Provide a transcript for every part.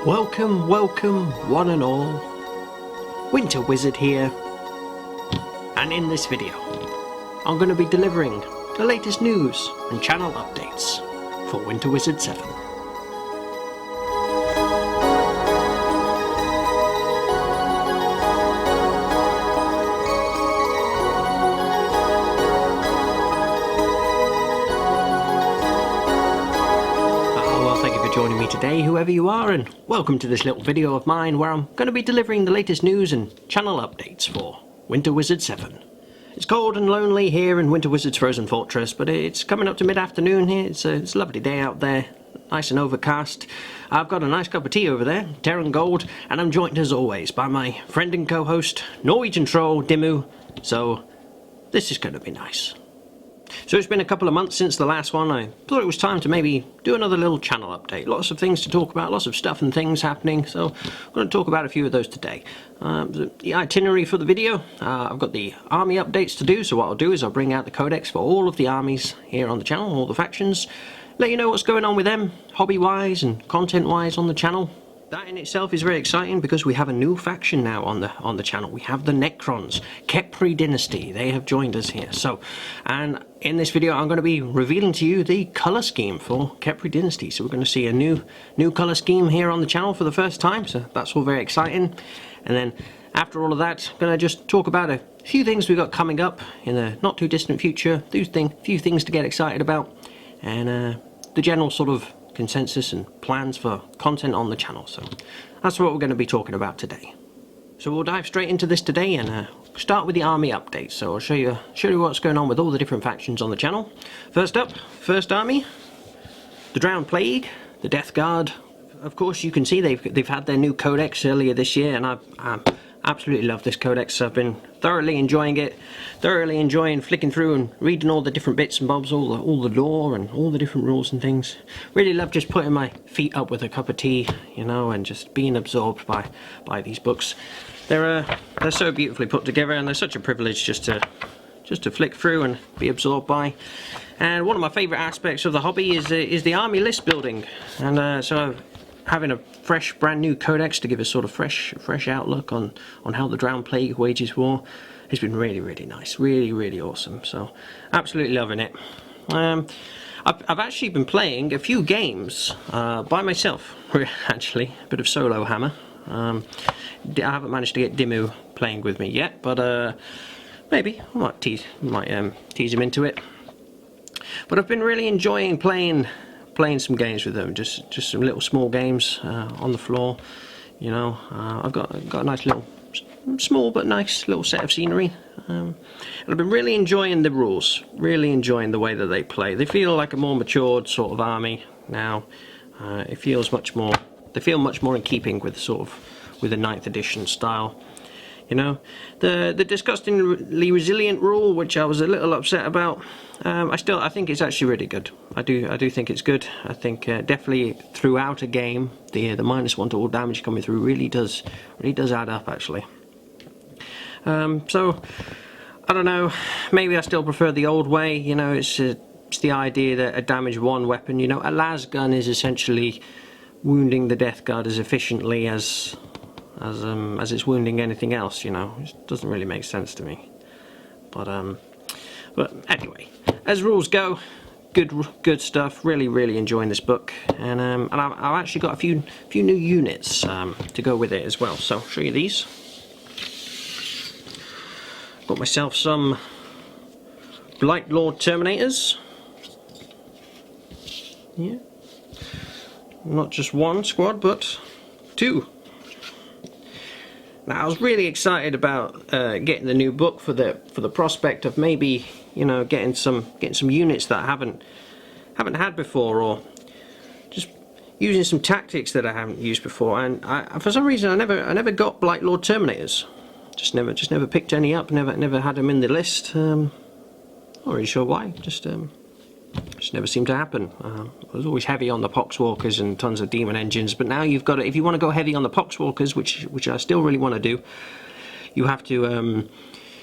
Welcome, one and all. Winter Wizard here, and in this video I'm going to be delivering the latest news and channel updates for Winter Wizard 7. Joining me today, whoever you are, and welcome to this little video of mine where I'm going to be delivering the latest news and channel updates for Winter Wizard 7. It's cold and lonely here in Winter Wizard's Frozen Fortress, but it's coming up to mid-afternoon here. It's a lovely day out there, nice and overcast. I've got a nice cup of tea over there, Terran Gold, and I'm joined as always by my friend and co-host, Norwegian Troll, Dimmu, so this is going to be nice. So it's been a couple of months since the last one. I thought it was time to maybe do another little channel update. Lots of things to talk about, lots of stuff and things happening, so I'm going to talk about a few of those today. The itinerary for the video, I've got the army updates to do, so what I'll do is I'll bring out the codex for all of the armies here on the channel, all the factions, let you know what's going on with them, hobby-wise and content-wise on the channel. That in itself is very exciting because we have a new faction now on the channel. We have the Necrons, Khepri Dynasty. They have joined us here. So, and in this video I'm going to be revealing to you the colour scheme for Khepri Dynasty. So we're going to see a new colour scheme here on the channel for the first time. So that's all very exciting. And then after all of that, I'm going to just talk about a few things we've got coming up in the not too distant future. Few things to get excited about, and the general sort of consensus and plans for content on the channel. So that's what we're going to be talking about today. So we'll dive straight into this today and start with the army update. So I'll show you what's going on with all the different factions on the channel. First up, first army, the Drowned Plague, the Death Guard. Of course, you can see they've had their new codex earlier this year, and I absolutely love this codex. I've been thoroughly enjoying it, thoroughly enjoying flicking through and reading all the different bits and bobs, all the lore and all the different rules and things. Really love just putting my feet up with a cup of tea, you know, and just being absorbed by these books. They're so beautifully put together, and they're such a privilege just to flick through and be absorbed by. And one of my favourite aspects of the hobby is the army list building, and so having a fresh, brand new codex to give a sort of fresh outlook on how the Drowned Plague wages war has been really nice, really awesome. So absolutely loving it. I've actually been playing a few games by myself, actually, a bit of solo hammer. I haven't managed to get Dimmu playing with me yet, but maybe I might tease him into it. But I've been really enjoying playing some games with them, just some little small games on the floor, you know. I've got a nice little, small but nice little set of scenery, and I've been really enjoying the rules, really enjoying the way that they play. They feel like a more matured sort of army now. It feels much more, they feel much more in keeping with the 9th edition style. You know, the disgustingly resilient rule, which I was a little upset about, I think it's actually really good. I do think it's good. I think definitely throughout a game, the -1 to all damage coming through really does add up, actually. So I don't know. Maybe I still prefer the old way. You know, it's the idea that a damage 1 weapon, you know, a las gun is essentially wounding the Death Guard as efficiently as it's wounding anything else, you know. It doesn't really make sense to me. But anyway, as rules go, good stuff. Really enjoying this book, and I've actually got a few new units to go with it as well. So I'll show you these. Got myself some Blight Lord Terminators. Yeah, not just one squad, but 2. Now, I was really excited about getting the new book for the prospect of maybe, you know, getting some units that I haven't had before, or just using some tactics that I haven't used before. And for some reason I never got Blight Lord Terminators. Just never picked any up. Never had them in the list. Not really sure why. Just never seemed to happen. I was always heavy on the Poxwalkers and tons of demon engines, but now you've got to, if you want to go heavy on the Poxwalkers, which I still really want to do, you have to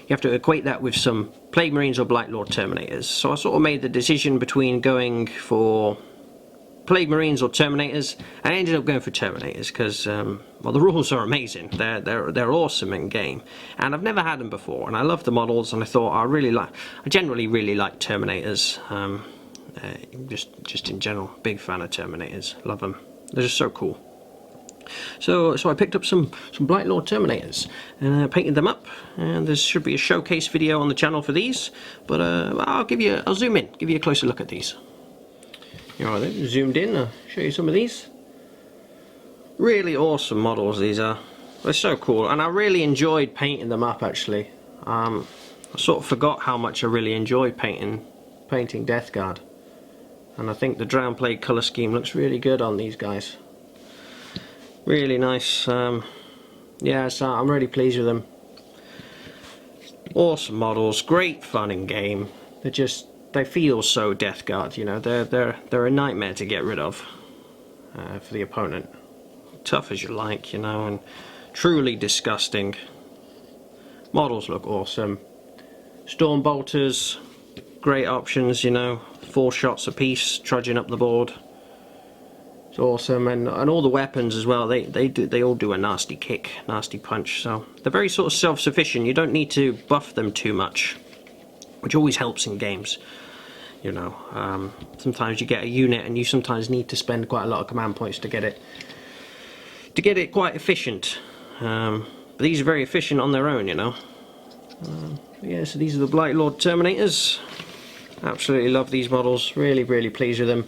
equate that with some Plague Marines or Blight Lord Terminators. So I sort of made the decision between going for Plague Marines or Terminators. I ended up going for Terminators because, well, the rules are amazing. They're awesome in game, and I've never had them before. And I love the models, and I thought I generally really like Terminators. Just in general, big fan of Terminators. Love them. They're just so cool. So I picked up some Blight Lord Terminators and painted them up, and there should be a showcase video on the channel for these. But I'll zoom in, give you a closer look at these. Alright then, zoomed in. I'll show you some of these. Really awesome models these are. They're so cool, and I really enjoyed painting them up actually. I sort of forgot how much I really enjoyed painting Death Guard, and I think the Drown Plague colour scheme looks really good on these guys. Really nice. Yeah, so I'm really pleased with them. Awesome models, great fun in game. They feel so Death Guard, you know. They're a nightmare to get rid of for the opponent. Tough as you like, you know, and truly disgusting. Models look awesome. Storm Bolters, great options, you know. 4 shots apiece, trudging up the board. It's awesome, and all the weapons as well. They all do a nasty kick, nasty punch. So they're very sort of self-sufficient. You don't need to buff them too much, which always helps in games. You know, sometimes you get a unit, and you sometimes need to spend quite a lot of command points to get it quite efficient. But these are very efficient on their own, you know. Yeah, so these are the Blight Lord Terminators. Absolutely love these models. Really, really pleased with them.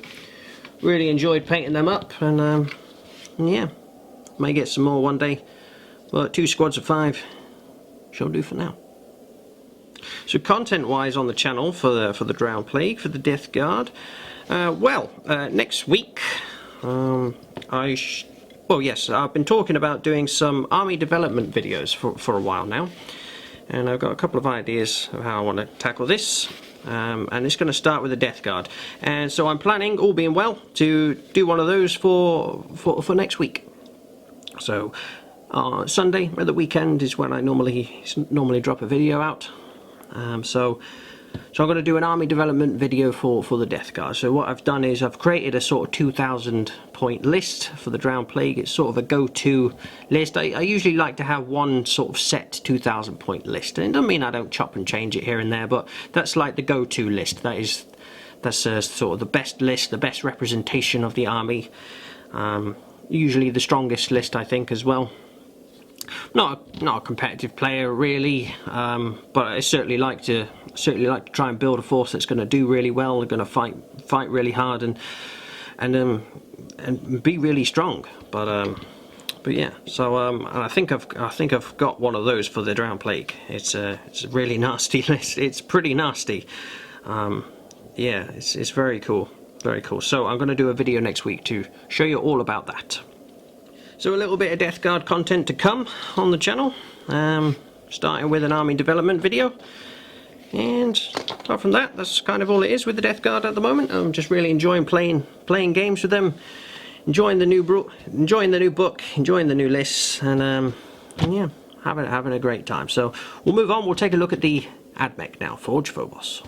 Really enjoyed painting them up, and yeah, may get some more one day. But 2 squads of 5 shall do for now. So content-wise on the channel for the Drown Plague, for the Death Guard, next week, well, yes, I've been talking about doing some army development videos for a while now, and I've got a couple of ideas of how I want to tackle this. And it's going to start with the Death Guard, and so I'm planning, all being well, to do one of those for next week. So Sunday or the weekend is when I normally drop a video out. So I'm going to do an army development video for the Death Guard. So what I've done is I've created a sort of 2,000 point list for the Drown Plague. It's sort of a go-to list. I usually like to have one sort of set 2,000 point list. And it doesn't mean I don't chop and change it here and there, but that's like the go-to list. That's sort of the best list, the best representation of the army. Usually the strongest list, I think, as well. Not a competitive player really, but I certainly like to try and build a force that's going to do really well. They're going to fight really hard and be really strong. But yeah, so and I think I've got one of those for the Drown Plague. It's a really nasty list. It's pretty nasty. Yeah, it's very cool, very cool. So I'm going to do a video next week to show you all about that. So a little bit of Death Guard content to come on the channel, starting with an army development video, and apart from that, that's kind of all it is with the Death Guard at the moment. I'm just really enjoying playing games with them, enjoying the new book, enjoying the new lists, and yeah, having a great time. So we'll move on. We'll take a look at the AdMech now, Forge Phobos.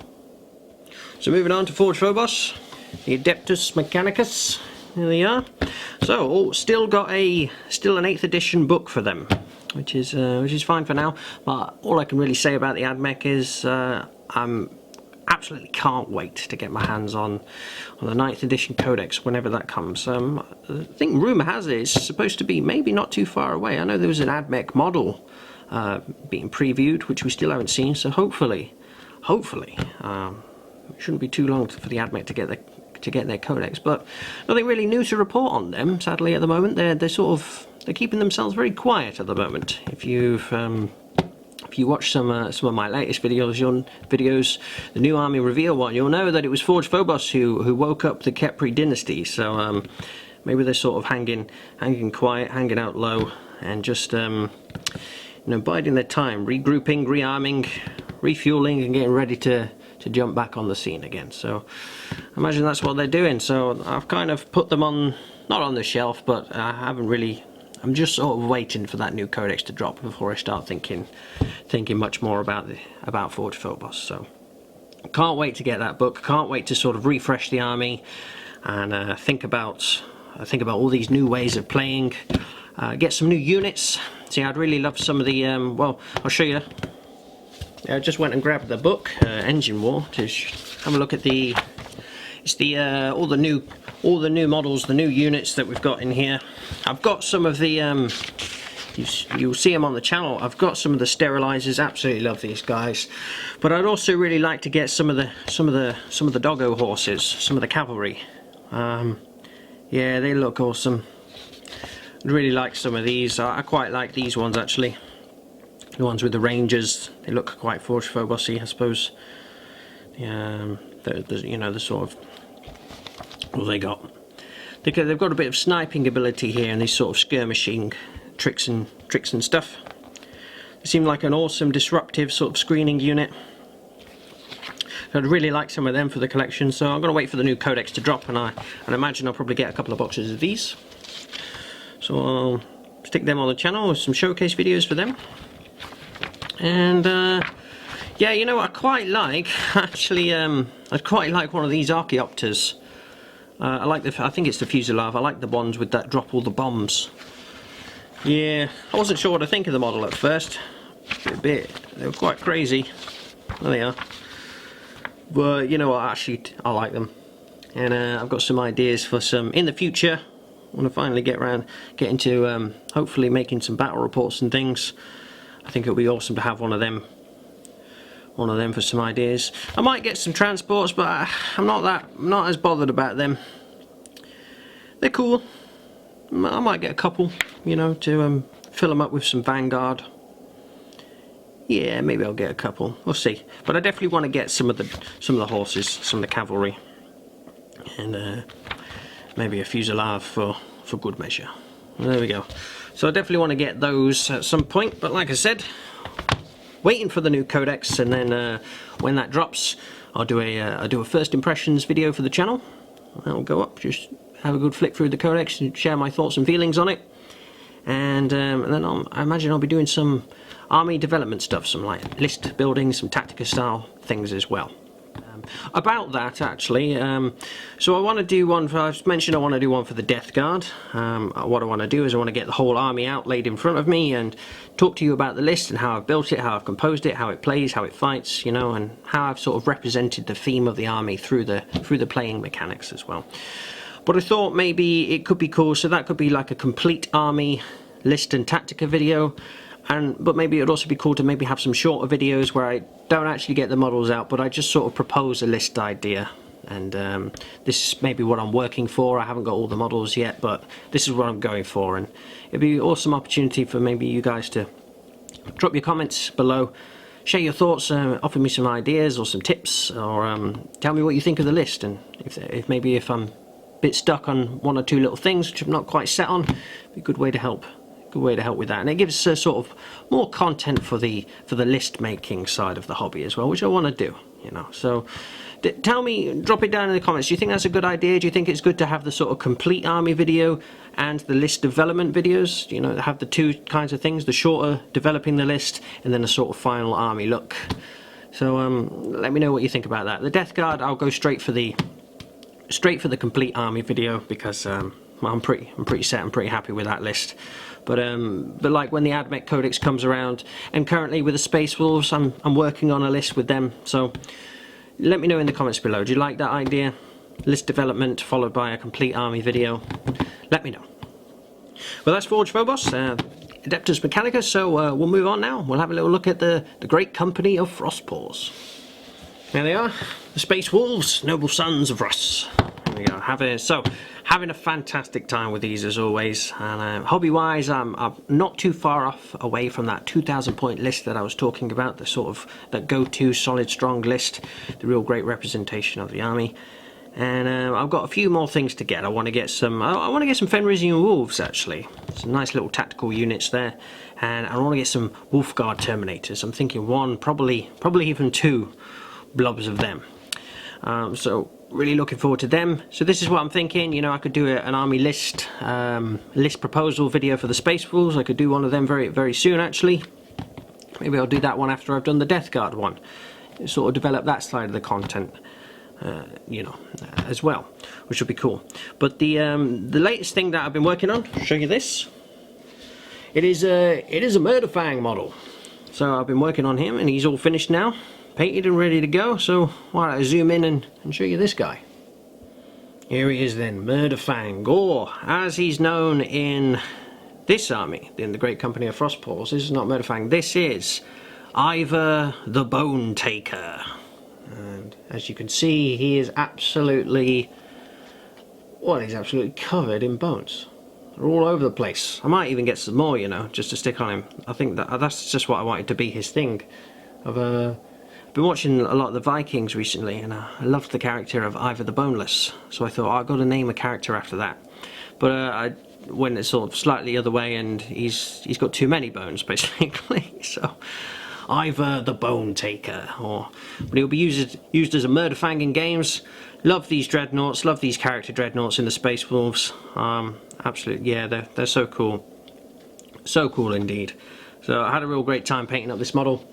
So moving on to Forge Phobos, the Adeptus Mechanicus. Here they are. So still an 8th edition book for them, which is fine for now. But all I can really say about the AdMech is I'm absolutely can't wait to get my hands on the 9th edition codex whenever that comes. I think rumour has it it's supposed to be maybe not too far away. I know there was an AdMech model being previewed, which we still haven't seen. So hopefully, it shouldn't be too long for the AdMech to get their codex, but nothing really new to report on them. Sadly, at the moment, they're keeping themselves very quiet at the moment. If you watch some of my latest videos, the new army reveal one, you'll know that it was Forge Phobos who woke up the Khepri dynasty. So maybe they're sort of hanging quiet, hanging out low, and just biding their time, regrouping, rearming, refueling, and getting ready to jump back on the scene again. So I imagine that's what they're doing. So I've kind of put them on, not on the shelf, but I haven't really, I'm just sort of waiting for that new codex to drop before I start thinking much more about Forge Phobos. So can't wait to get that book, can't wait to sort of refresh the army, and think about all these new ways of playing. Get some new units. See, I'd really love some of the well, I'll show you. I just went and grabbed the book, Engine War, to have a look at the. It's the all the new models, the new units that we've got in here. I've got some of the you'll see them on the channel. I've got some of the sterilizers. Absolutely love these guys, but I'd also really like to get some of the doggo horses, some of the cavalry. Yeah, they look awesome. I'd really like some of these. I quite like these ones actually. The ones with the rangers, they look quite Forge Phobos-y, I suppose. You know, the sort of, what they got. They've got a bit of sniping ability here, and these sort of skirmishing tricks and stuff. They seem like an awesome disruptive sort of screening unit. I'd really like some of them for the collection, so I'm going to wait for the new codex to drop, and I imagine I'll probably get a couple of boxes of these. So I'll stick them on the channel with some showcase videos for them. And yeah, you know what I quite like, actually, I'd quite like one of these Archaeopters. I think it's the Fusilave. I like the ones with that drop all the bombs. Yeah, I wasn't sure what to think of the model at first. They were quite crazy. There they are. But you know what, actually I like them. And I've got some ideas for some in the future. I want to finally get into hopefully making some battle reports and things. I think it'll be awesome to have one of them for some ideas. I might get some transports, but I'm not as bothered about them. They're cool. I might get a couple, you know, to fill them up with some Vanguard. Yeah, maybe I'll get a couple. We'll see. But I definitely want to get some of the horses, some of the cavalry, and maybe a Fusilave for good measure. There we go. So I definitely want to get those at some point. But like I said, waiting for the new codex, and then when that drops, I'll do a first impressions video for the channel. That'll go up. Just have a good flick through the codex and share my thoughts and feelings on it. And then I imagine I'll be doing some army development stuff, some like list building, some Tactica style things as well. About that actually, so I want to do one for, I've mentioned I want to do one for the Death Guard. What I want to do is I want to get the whole army out laid in front of me and talk to you about the list and how I've built it, how I've composed it, how it plays, how it fights, you know, and how I've sort of represented the theme of the army through the playing mechanics as well. But I thought maybe it could be cool, so that could be like a complete army list and Tactica video. But maybe it would also be cool to maybe have some shorter videos where I don't actually get the models out, but I just sort of propose a list idea. And this is maybe what I'm working for. I haven't got all the models yet, but this is what I'm going for. And it'd be an awesome opportunity for maybe you guys to drop your comments below, share your thoughts, offer me some ideas or some tips, or tell me what you think of the list. And if I'm a bit stuck on one or two little things which I'm not quite set on, it'd be a good way to help. Good way to help with that, and it gives sort of more content for the list making side of the hobby as well, which I want to do, you know. So tell me, drop it down in the comments. Do you think that's a good idea? Do you think it's good to have the sort of complete army video and the list development videos, you know, have the two kinds of things, the shorter developing the list and then a sort of final army look? So let me know what you think about that. The Death Guard, I'll go straight for the complete army video, because I'm pretty set, I'm pretty happy with that list. But like when the AdMech Codex comes around, and currently with the Space Wolves, I'm working on a list with them. So let me know in the comments below. Do you like that idea? List development followed by a complete army video. Let me know. Well, that's Forge Phobos, Adeptus Mechanicus. So we'll move on now. We'll have a little look at the great company of Frostpaws. There they are, the Space Wolves, noble sons of Russ. There we go. Having a fantastic time with these as always, and hobby-wise, I'm not too far off away from that 2,000 point list that I was talking about, the sort of that go-to solid strong list, the real great representation of the army. And I've got a few more things to get. I want to get some Fenrisian Wolves actually, some nice little tactical units there, and I want to get some Wolf Guard Terminators. I'm thinking one, probably even two blobs of them. So really looking forward to them. So this is what I'm thinking, you know, I could do an army list proposal video for the Space Wolves. I could do one of them very, very soon actually. Maybe I'll do that one after I've done the Death Guard one. Sort of develop that side of the content. you know, as well, which will be cool. But the latest thing that I've been working on, I'll show you this. It is a Murderfang model. So I've been working on him, and he's all finished now, painted and ready to go. So why don't I zoom in and show you this guy? Here he is then, Murderfang, or as he's known in this army, in the Great Company of Frostpaws. This is not Murderfang, this is Ivor the Bone Taker. And as you can see, he is absolutely, well, he's absolutely covered in bones. They're all over the place. I might even get some more, you know, just to stick on him. I think that's just what I wanted to be his thing. I've been watching a lot of the Vikings recently, and I loved the character of Ivor the Boneless. So I thought, I've got to name a character after that. But I went it sort of slightly the other way, and he's got too many bones, basically. So Ivor the Bone Taker, but he'll be used as a Murderfang in games. Love these dreadnoughts, love these character dreadnoughts in the Space Wolves. Absolutely, yeah, they're so cool. So cool indeed. So I had a real great time painting up this model.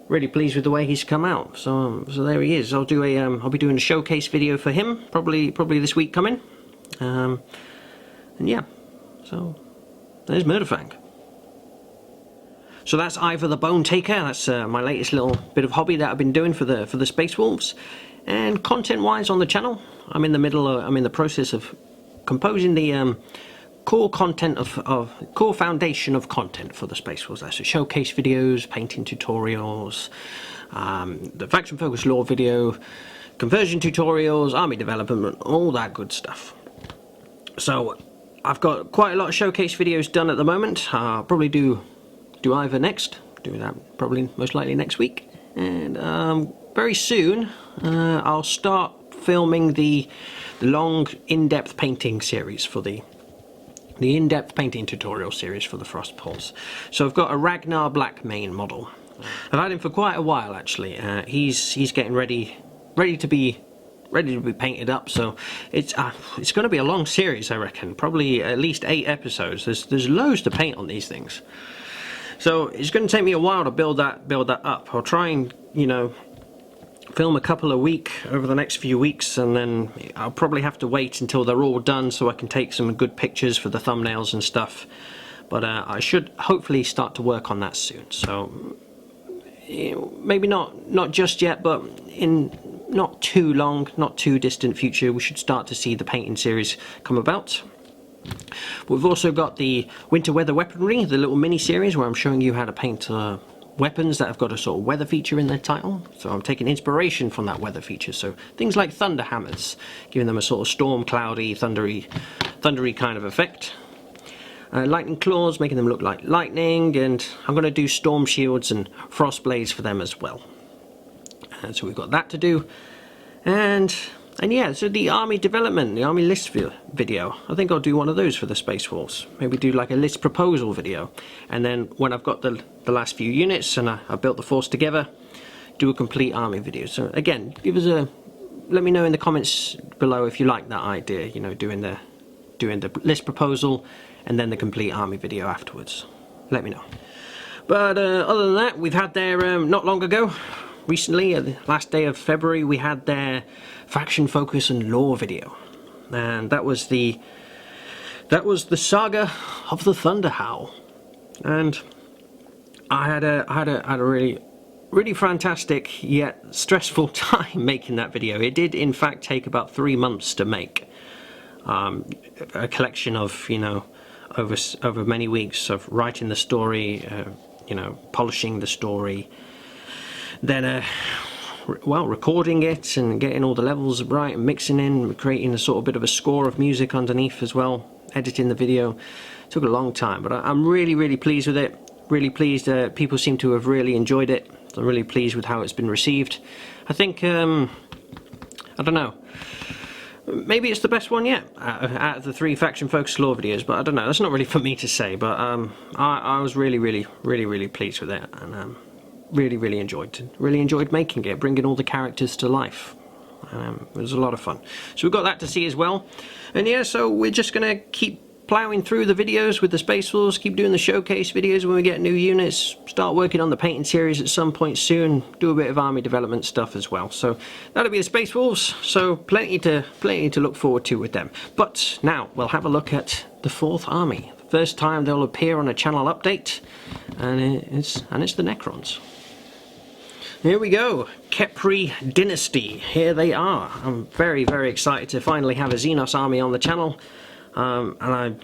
Really pleased with the way he's come out. So there he is. I'll be doing a showcase video for him probably this week coming. And yeah, so there's Murderfang. So that's Ivor the Bone Taker. That's my latest little bit of hobby that I've been doing for the Space Wolves. And content-wise on the channel, I'm in the process of composing the core content core foundation of content for the Space Wolves. That's the showcase videos, painting tutorials, the faction focused lore video, conversion tutorials, army development, all that good stuff. So I've got quite a lot of showcase videos done at the moment. I'll probably do Ivor next. Do that probably most likely next week, and very soon I'll start filming the long in-depth painting series for the in-depth painting tutorial series for the Frostpaws. So I've got a Ragnar Black main model. I've had him for quite a while actually. He's getting ready to be painted up, so it's going to be a long series, I reckon. Probably at least 8 episodes. There's loads to paint on these things. So it's going to take me a while to build that up. I'll try and, you know, film a couple a week over the next few weeks, and then I'll probably have to wait until they're all done so I can take some good pictures for the thumbnails and stuff. But I should hopefully start to work on that soon. So maybe not just yet, but in not too long, not too distant future, we should start to see the painting series come about. We've also got the Winter Weather Weaponry, the little mini series where I'm showing you how to paint weapons that have got a sort of weather feature in their title. So I'm taking inspiration from that weather feature. So things like thunder hammers, giving them a sort of storm cloudy, thundery kind of effect. Lightning claws, making them look like lightning, and I'm going to do storm shields and frost blades for them as well. And so we've got that to do. And yeah, so the army development, the army list video, I think I'll do one of those for the Space Wolves. Maybe do like a list proposal video, and then when I've got the last few units and I've built the force together, do a complete army video. So again, let me know in the comments below if you like that idea, you know, doing the list proposal and then the complete army video afterwards. Let me know. But other than that, we've had their not long ago, recently, the last day of February, we had their faction focus and lore video, and that was the saga of the Thunder Howl. And I had a really fantastic yet stressful time making that video. It did in fact take about 3 months to make, a collection of, you know, over many weeks of writing the story, you know, polishing the story, then well, recording it and getting all the levels right and mixing in, creating a sort of bit of a score of music underneath as well, editing the video. It took a long time, but I'm really pleased with it. Really pleased. People seem to have really enjoyed it. I'm really pleased with how it's been received. I think I don't know, maybe it's the best one yet out of the 3 faction focused lore videos, but I don't know, that's not really for me to say. But I was really pleased with it, and really enjoyed making it, bringing all the characters to life. It was a lot of fun. So we've got that to see as well. And yeah, so we're just gonna keep plowing through the videos with the Space Wolves, keep doing the showcase videos when we get new units, start working on the painting series at some point soon, do a bit of army development stuff as well. So that'll be the Space Wolves, so plenty to look forward to with them. But now we'll have a look at the 4th army. First time they'll appear on a channel update, and it's the Necrons. Here we go, Khepri Dynasty. Here they are. I'm very, very excited to finally have a Xenos army on the channel, and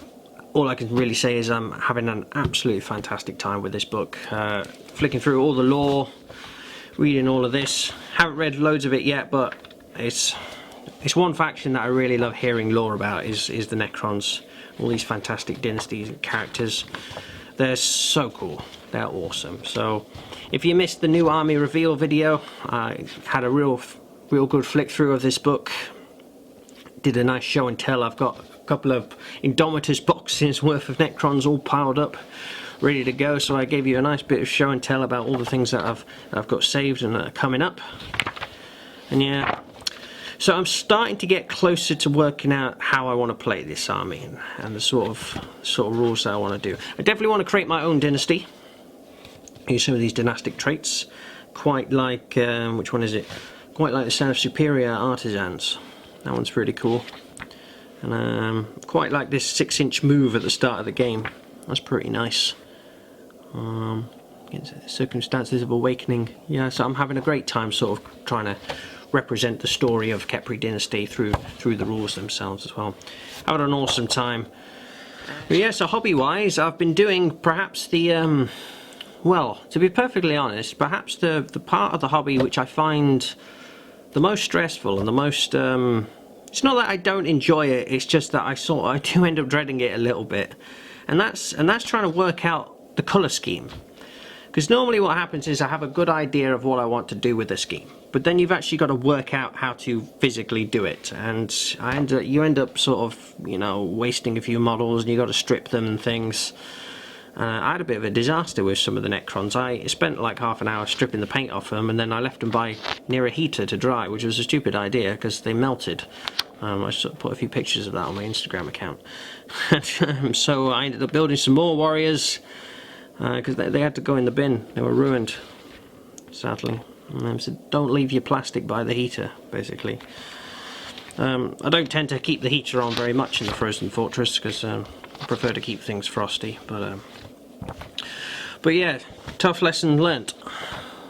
all I can really say is I'm having an absolutely fantastic time with this book. Flicking through all the lore, reading all of this. Haven't read loads of it yet, but it's one faction that I really love hearing lore about is the Necrons. All these fantastic dynasties and characters. They're so cool. They're awesome. So if you missed the new army reveal video, I had a real good flick through of this book. Did a nice show and tell. I've got a couple of Indomitus boxes worth of Necrons all piled up, ready to go. So I gave you a nice bit of show and tell about all the things that I've got saved and that are coming up. And yeah. So I'm starting to get closer to working out how I want to play this army and the sort of rules that I want to do. I definitely want to create my own dynasty. Use some of these dynastic traits, quite like which one is it? Quite like the Sound of Superior Artisans. That one's pretty cool. And quite like this 6-inch move at the start of the game. That's pretty nice. Circumstances of Awakening. Yeah, so I'm having a great time sort of trying to represent the story of Khepri Dynasty through the rules themselves as well. Having an awesome time. But yeah, so hobby-wise, I've been doing perhaps the well, to be perfectly honest, perhaps the part of the hobby which I find the most stressful and the most it's not that I don't enjoy it, it's just that I do end up dreading it a little bit, and that's trying to work out the colour scheme. Because normally what happens is I have a good idea of what I want to do with the scheme, but then you've actually got to work out how to physically do it, and you end up sort of, you know, wasting a few models, and you got to strip them and things. I had a bit of a disaster with some of the Necrons. I spent like half an hour stripping the paint off them, and then I left them by near a heater to dry, which was a stupid idea because they melted. I sort of put a few pictures of that on my Instagram account. So I ended up building some more warriors because they had to go in the bin. They were ruined, sadly. So don't leave your plastic by the heater, basically. I don't tend to keep the heater on very much in the Frozen Fortress because I prefer to keep things frosty. But yeah, tough lesson learnt.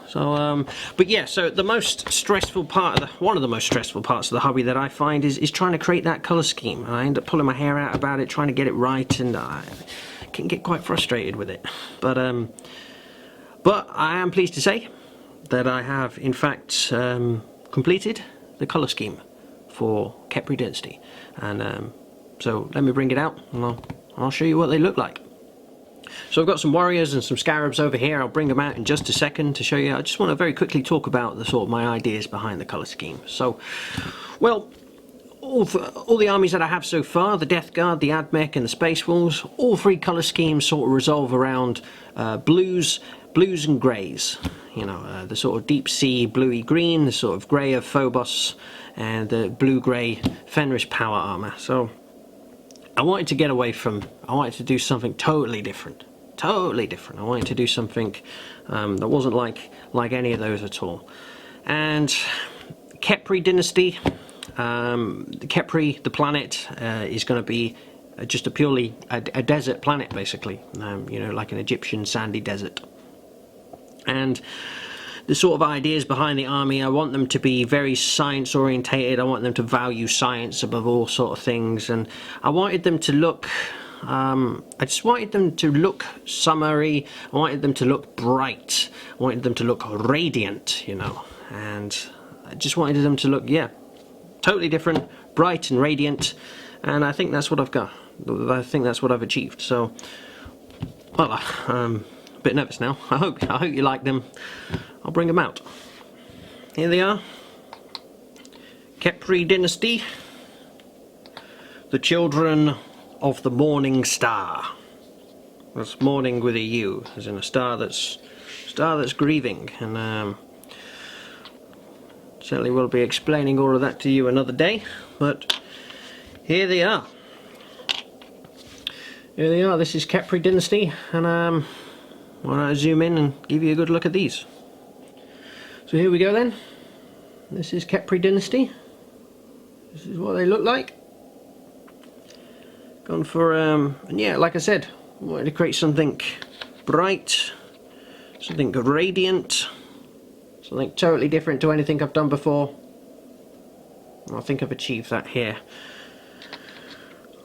So, but yeah, so the most stressful part of one of the most stressful parts of the hobby that I find is trying to create that colour scheme. And I end up pulling my hair out about it, trying to get it right, and I can get quite frustrated with it. But I am pleased to say that I have, in fact, completed the colour scheme for Khepri Dynasty. And so let me bring it out, and I'll show you what they look like. So I've got some warriors and some scarabs over here. I'll bring them out in just a second to show you. I just want to very quickly talk about the sort of my ideas behind the colour scheme. So, well, all the armies that I have so far, the Death Guard, the Admech and the Space Wolves, all 3 colour schemes sort of resolve around blues and greys. You know, the sort of deep sea bluey green, the sort of grey of Phobos, and the blue-grey Fenris power armour. So I wanted to get away from, I wanted to do something totally different. Totally different. I wanted to do something that wasn't like any of those at all. And Khepri Dynasty, Khepri, the planet, is going to be just a purely a desert planet, basically. You know, like an Egyptian sandy desert. And the sort of ideas behind the army, I want them to be very science orientated. I want them to value science above all sort of things, and I wanted them to look I just wanted them to look summery. I wanted them to look bright. I wanted them to look radiant, you know, and I just wanted them to look, yeah, totally different, bright and radiant, and I think that's what I've got. I think that's what I've achieved. So, well, a bit nervous now. I hope you like them. I'll bring them out. Here they are. Khepri Dynasty. The children of the morning star. That's morning with a U, as in a star that's grieving, and certainly will be explaining all of that to you another day. But here they are. Here they are. This is Khepri Dynasty, and why don't I zoom in and give you a good look at these. So here we go then. This is Khepri Dynasty. This is what they look like. Gone for and yeah, like I said, wanted to create something bright, something radiant, something totally different to anything I've done before. I think I've achieved that here.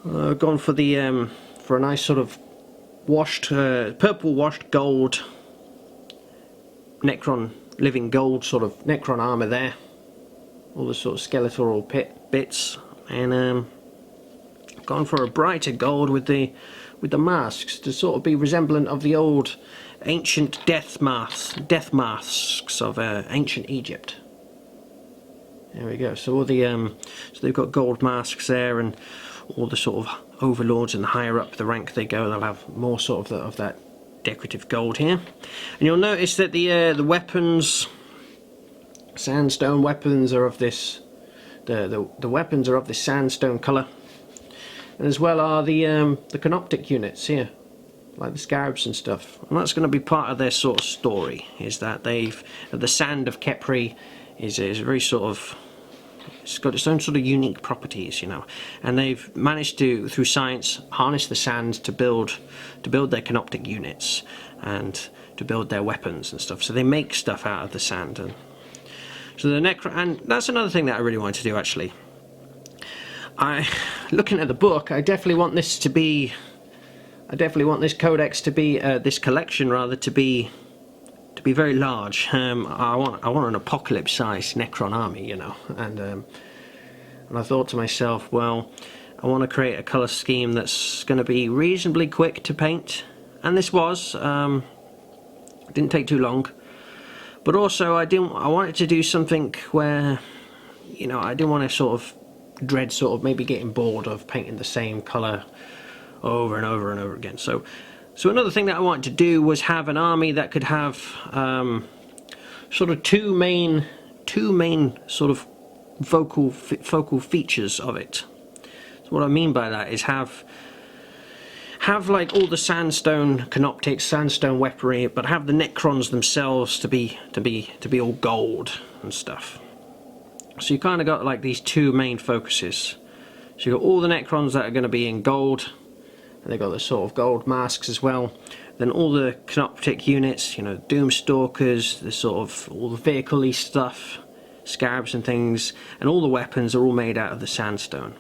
Gone for the for a nice sort of washed, purple washed gold Necron, living gold sort of Necron armour there. All the sort of skeletal bits, and gone for a brighter gold with the masks to sort of be resemblant of the old ancient death masks of ancient Egypt. There we go. So all the so they've got gold masks there, and all the sort of overlords, and the higher up the rank they go, they'll have more sort of that decorative gold here. And you'll notice that the weapons, sandstone weapons, are of this. The weapons are of this sandstone colour, and as well are the canoptic units here, like the scarabs and stuff. And that's going to be part of their sort of story. Is that the sand of Khepri is very sort of. It's got its own sort of unique properties, you know, and they've managed to, through science, harness the sand to build their canoptic units and to build their weapons and stuff. So they make stuff out of the sand, and so the Necron, and that's another thing that I really wanted to do actually. Looking at the book, I definitely want this to be. I definitely want this codex to be this collection rather to be very large. I want an apocalypse-sized Necron army, you know, and I thought to myself, well, I want to create a colour scheme that's going to be reasonably quick to paint, and this was. It didn't take too long, but also I wanted to do something where, you know, I didn't want to sort of dread sort of maybe getting bored of painting the same colour over and over and over again. So another thing that I wanted to do was have an army that could have sort of two main sort of focal features of it. So what I mean by that is have like all the sandstone canoptics, sandstone weaponry, but have the Necrons themselves to be all gold and stuff. So you kind of got like these two main focuses. So you've got all the Necrons that are going to be in gold, and they've got the sort of gold masks as well. Then all the canoptic units, you know, Doomstalkers, the sort of all the vehicle-y stuff, scarabs and things, and all the weapons are all made out of the sandstone.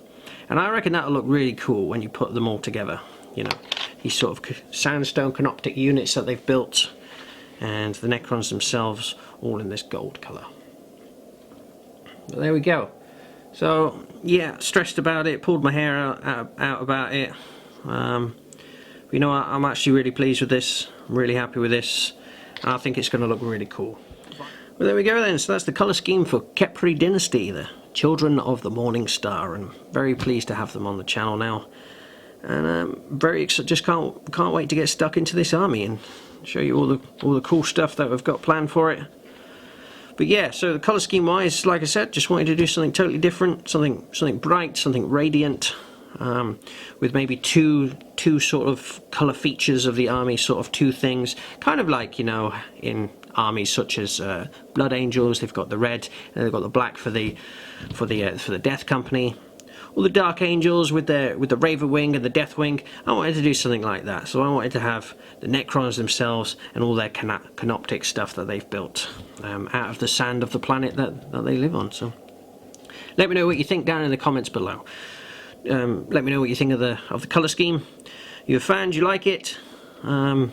And I reckon that'll look really cool when you put them all together. You know, these sort of sandstone canoptic units that they've built, and the Necrons themselves all in this gold colour. But there we go. So yeah, stressed about it, pulled my hair out about it. You know, I'm actually really pleased with this. I'm really happy with this. I think it's going to look really cool. Well, there we go then. So that's the colour scheme for Khepri Dynasty, the Children of the Morning Star, and very pleased to have them on the channel now. And just can't wait to get stuck into this army and show you all the cool stuff that we've got planned for it. But yeah, so the colour scheme wise, like I said, just wanted to do something totally different, something bright, something radiant, with maybe two sort of colour features of the army, sort of two things, kind of like, you know, in armies such as Blood Angels, they've got the red and they've got the black for the Death Company. All the Dark Angels with the Raver Wing and the Death Wing. I wanted to do something like that. So I wanted to have the Necrons themselves and all their canoptic stuff that they've built out of the sand of the planet that they live on. So let me know what you think down in the comments below. Let me know what you think of the colour scheme. You're a fan? Do you like it? I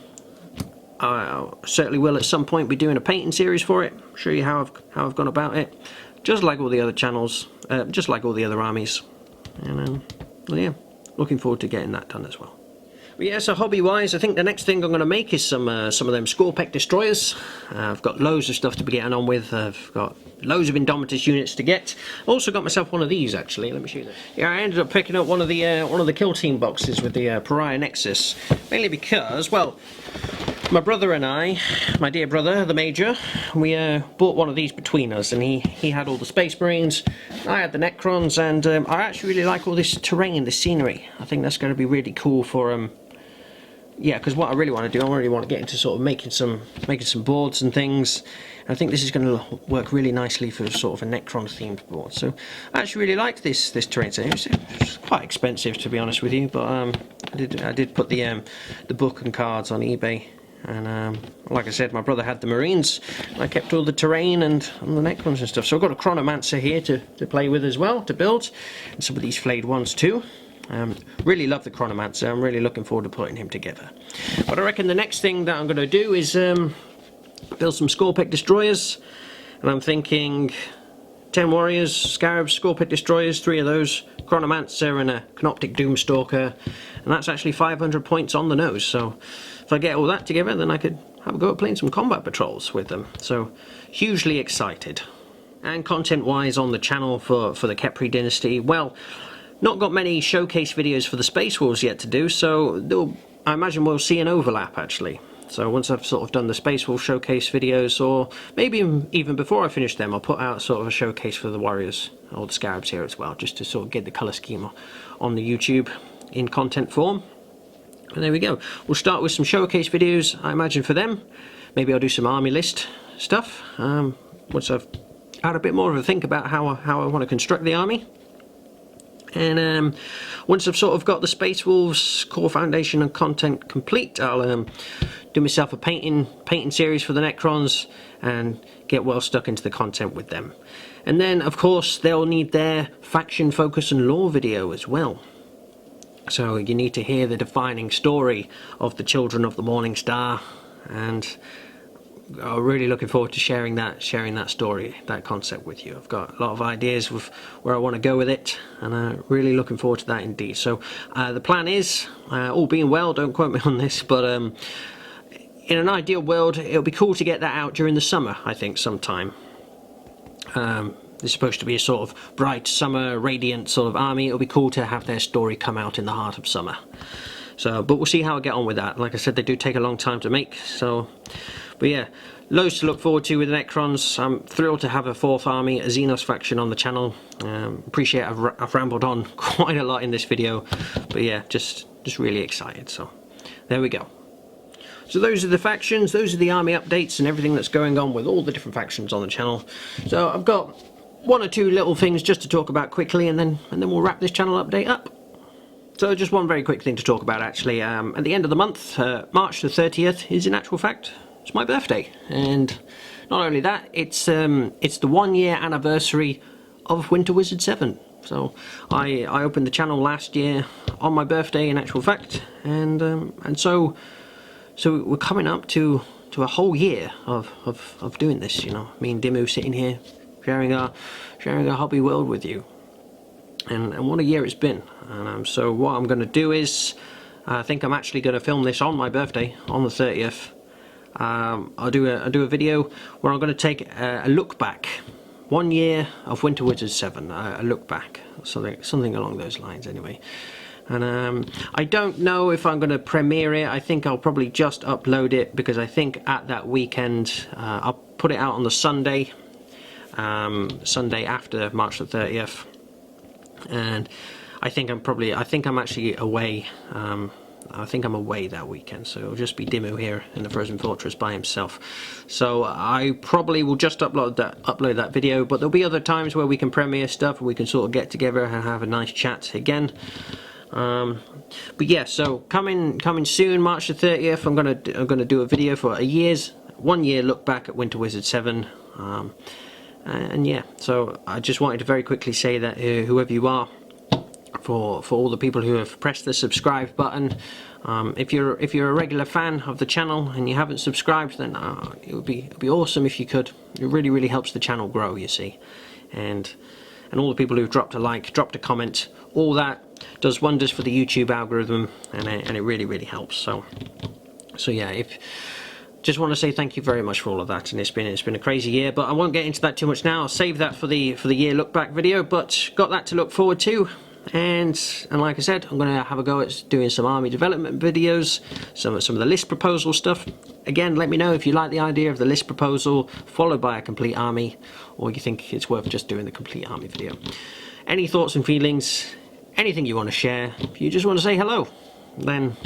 certainly will at some point be doing a painting series for it. Show you how I've gone about it. Just like all the other channels, just like all the other armies. And well, yeah, looking forward to getting that done as well. But yeah, so hobby-wise, I think the next thing I'm going to make is some of them Scorpec destroyers. I've got loads of stuff to be getting on with. I've got loads of Indomitus units to get. Also got myself one of these actually. Let me show you that. Yeah, I ended up picking up one of the Kill Team boxes with the Pariah Nexus, mainly because, well, my brother and I, my dear brother, the Major, we bought one of these between us, and he had all the Space Marines, I had the Necrons, and I actually really like all this terrain, this scenery. I think that's going to be really cool for yeah, because what I really want to do, I really want to get into sort of making some boards and things. And I think this is going to work really nicely for sort of a Necron themed board. So I actually really liked this terrain. It's quite expensive, to be honest with you, but I did put the book and cards on eBay. And like I said, my brother had the Marines, and I kept all the terrain and the Necrons and stuff. So I've got a Chronomancer here to play with as well, to build, and some of these flayed ones too. Really love the Chronomancer. I'm really looking forward to putting him together. But I reckon the next thing that I'm going to do is build some Scorpic Destroyers, and I'm thinking 10 Warriors, Scarabs, Scorpic Destroyers, 3 of those, Chronomancer and a Canoptic Doomstalker, and that's actually 500 points on the nose. So if I get all that together, then I could have a go at playing some combat patrols with them. So hugely excited. And content wise on the channel for the Khepri dynasty, well, not got many showcase videos for the Space Wolves yet to do, so I imagine we'll see an overlap actually. So once I've sort of done the Space Wolf showcase videos, or maybe even before I finish them, I'll put out sort of a showcase for the Warriors or the Scarabs here as well, just to sort of get the colour scheme on the YouTube in content form. And there we go. We'll start with some showcase videos, I imagine, for them. Maybe I'll do some army list stuff once I've had a bit more of a think about how I want to construct the army. And once I've sort of got the Space Wolves core foundation and content complete, I'll do myself a painting series for the Necrons and get well stuck into the content with them. And then of course they'll need their faction focus and lore video as well. So you need to hear the defining story of the Children of the Morning Star, and I'm really looking forward to sharing that story, that concept with you. I've got a lot of ideas with where I want to go with it, and really looking forward to that indeed. So the plan is, all being well, don't quote me on this, but in an ideal world, it'll be cool to get that out during the summer, I think, sometime. It's supposed to be a sort of bright summer, radiant sort of army. It'll be cool to have their story come out in the heart of summer. So, but we'll see how I get on with that. Like I said, they do take a long time to make, so... But yeah, loads to look forward to with the Necrons. I'm thrilled to have a 4th army, a Xenos faction on the channel. Appreciate I've rambled on quite a lot in this video, but yeah, just really excited. So there we go. So those are the factions, those are the army updates and everything that's going on with all the different factions on the channel. So I've got 1 or 2 little things just to talk about quickly, and then we'll wrap this channel update up. So just one very quick thing to talk about actually. At the end of the month, March the 30th, is in actual fact, it's my birthday, and not only that, it's the 1-year anniversary of Winter Wizard 7. So I opened the channel last year on my birthday, in actual fact, and so we're coming up to a whole year of doing this. You know, me and Dimmu sitting here sharing our hobby world with you, and what a year it's been. And so what I'm going to do is, I think I'm actually going to film this on my birthday on the 30th. I'll do a video where I'm going to take a look back, 1 year of Winter Wizard 7, a look back, something along those lines anyway. And I don't know if I'm going to premiere it. I think I'll probably just upload it, because I think at that weekend I'll put it out on the Sunday after March the 30th, and I think I'm actually away. I think I'm away that weekend, so it'll just be Dimmu here in the Frozen Fortress by himself. So I probably will just upload that video, but there'll be other times where we can premiere stuff and we can sort of get together and have a nice chat again. But yeah, so coming soon, March the 30th, I'm gonna do a video for 1 year look back at Winter Wizard 7. And yeah, so I just wanted to very quickly say that whoever you are, for all the people who have pressed the subscribe button, if you're a regular fan of the channel and you haven't subscribed, then it would be awesome if you could. It really helps the channel grow, you see, and all the people who've dropped a like, dropped a comment, all that does wonders for the YouTube algorithm, and it really helps. So yeah, just want to say thank you very much for all of that, and it's been a crazy year, but I won't get into that too much now. I'll save that for the year look back video, but got that to look forward to. And like I said, I'm going to have a go at doing some army development videos, some of the list proposal stuff. Again, let me know if you like the idea of the list proposal followed by a complete army, or you think it's worth just doing the complete army video. Any thoughts and feelings, anything you want to share, if you just want to say hello, then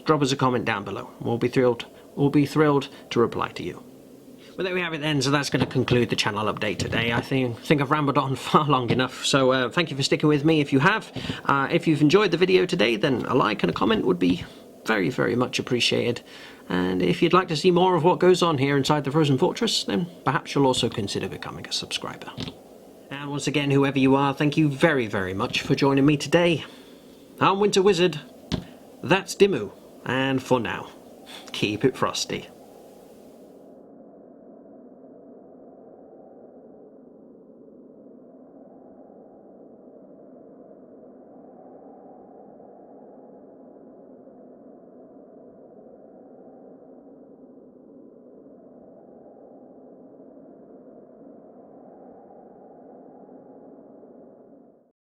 drop us a comment down below. We'll be thrilled to reply to you. But there we have it then, so that's going to conclude the channel update today. I think I've rambled on far long enough, so thank you for sticking with me if you have. If you've enjoyed the video today, then a like and a comment would be very, very much appreciated. And if you'd like to see more of what goes on here inside the Frozen Fortress, then perhaps you'll also consider becoming a subscriber. And once again, whoever you are, thank you very, very much for joining me today. I'm Winter Wizard, that's Dimmu, and for now, keep it frosty.